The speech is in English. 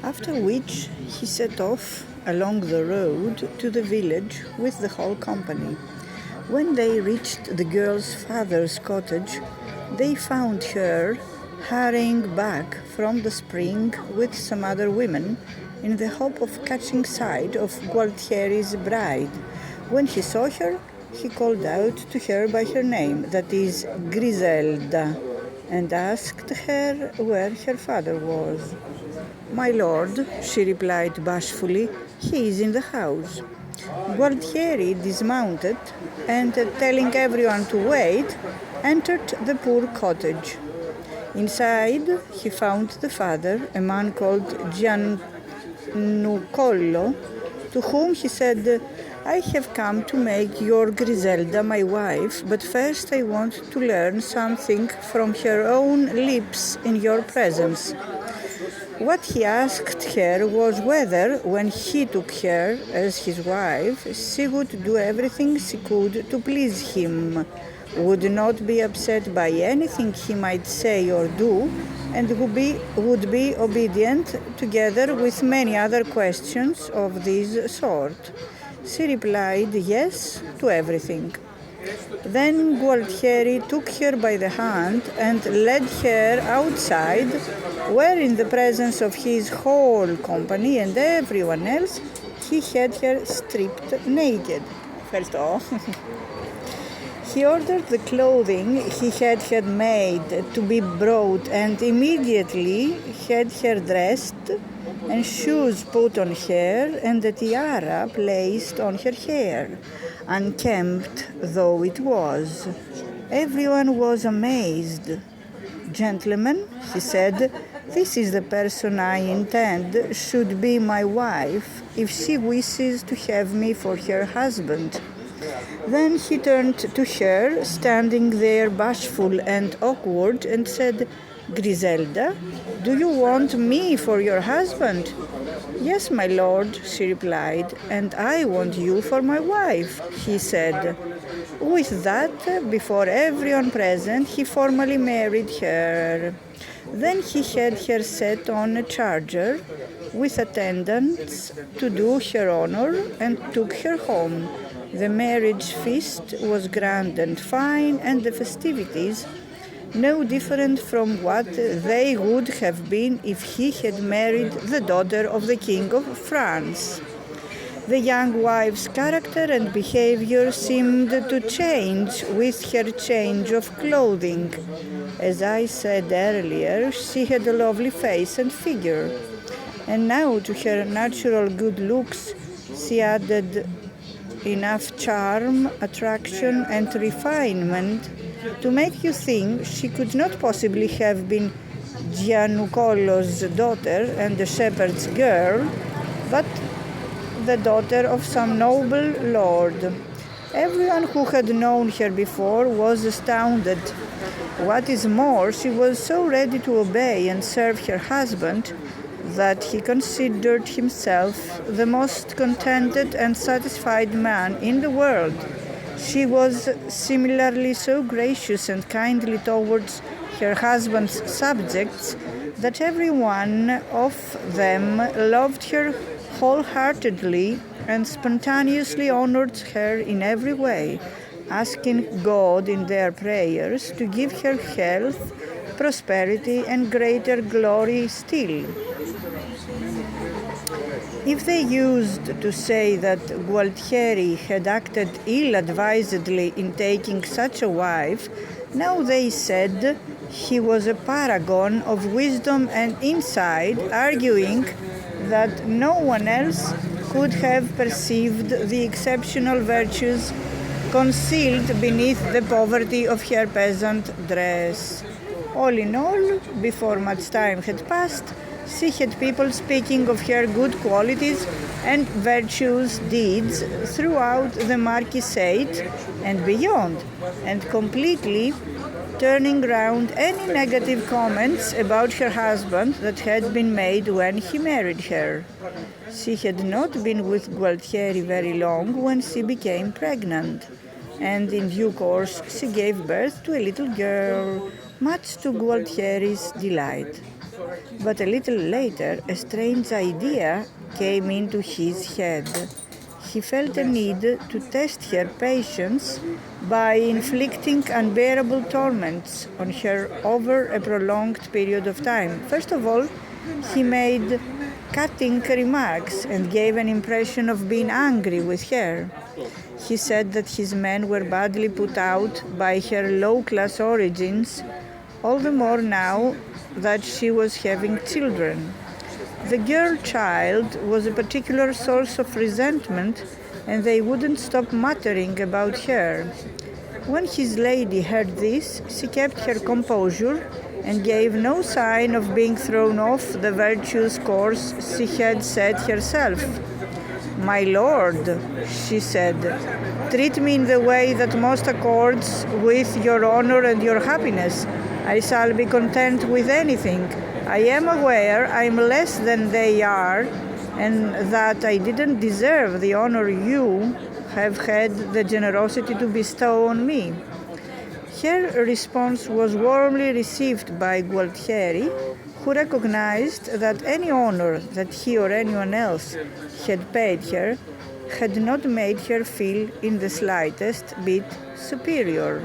After which he set off along the road to the village with the whole company. When they reached the girl's father's cottage, they found her hurrying back from the spring with some other women in the hope of catching sight of Gualtieri's bride. When he saw her, he called out to her by her name, that is, Griselda, and asked her where her father was. "My lord," she replied bashfully, "he is in the house." Gualtieri dismounted and, telling everyone to wait, entered the poor cottage. Inside, he found the father, a man called Giannucollo, to whom he said, "I have come to make your Griselda my wife, but first I want to learn something from her own lips in your presence." What he asked her was whether, when he took her as his wife, she would do everything she could to please him, would not be upset by anything he might say or do, and would be obedient, together with many other questions of this sort. She replied yes to everything. Then Gualtieri took her by the hand and led her outside, where in the presence of his whole company and everyone else, he had her stripped naked. Ευχαριστώ. He ordered the clothing he had made to be brought and immediately had her dressed and shoes put on her and a tiara placed on her hair, unkempt though it was. Everyone was amazed. "Gentlemen," he said, "this is the person I intend should be my wife if she wishes to have me for her husband." Then he turned to her, standing there bashful and awkward, and said, "Griselda, do you want me for your husband?" "Yes, my lord," she replied, "and I want you for my wife," he said. With that, before everyone present, he formally married her. Then he had her set on a charger with attendants to do her honor and took her home. The marriage feast was grand and fine, and the festivities no different from what they would have been if he had married the daughter of the King of France. The young wife's character and behavior seemed to change with her change of clothing. As I said earlier, she had a lovely face and figure, and now to her natural good looks she added enough charm, attraction, and refinement to make you think she could not possibly have been Giannucollo's daughter and a shepherd's girl, but the daughter of some noble lord. Everyone who had known her before was astounded. What is more, she was so ready to obey and serve her husband that he considered himself the most contented and satisfied man in the world. She was similarly so gracious and kindly towards her husband's subjects that every one of them loved her wholeheartedly and spontaneously honored her in every way, asking God in their prayers to give her health, prosperity, and greater glory still. If they used to say that Gualtieri had acted ill-advisedly in taking such a wife, now they said he was a paragon of wisdom and insight, arguing that no one else could have perceived the exceptional virtues concealed beneath the poverty of her peasant dress. All in all, before much time had passed, she had people speaking of her good qualities and virtuous deeds throughout the marquisate and beyond, and completely turning round any negative comments about her husband that had been made when he married her. She had not been with Gualtieri very long when she became pregnant, and in due course she gave birth to a little girl, much to Gualtieri's delight. But a little later, a strange idea came into his head. He felt a need to test her patience by inflicting unbearable torments on her over a prolonged period of time. First of all, he made cutting remarks and gave an impression of being angry with her. He said that his men were badly put out by her low-class origins, all the more now that she was having children. The girl child was a particular source of resentment, and they wouldn't stop muttering about her. When his lady heard this, she kept her composure and gave no sign of being thrown off the virtuous course she had set herself. "My lord," she said, "treat me in the way that most accords with your honor and your happiness. I shall be content with anything. I am aware I am less than they are, and that I didn't deserve the honor you have had the generosity to bestow on me." Her response was warmly received by Gualtieri, who recognized that any honor that he or anyone else had paid her had not made her feel in the slightest bit superior.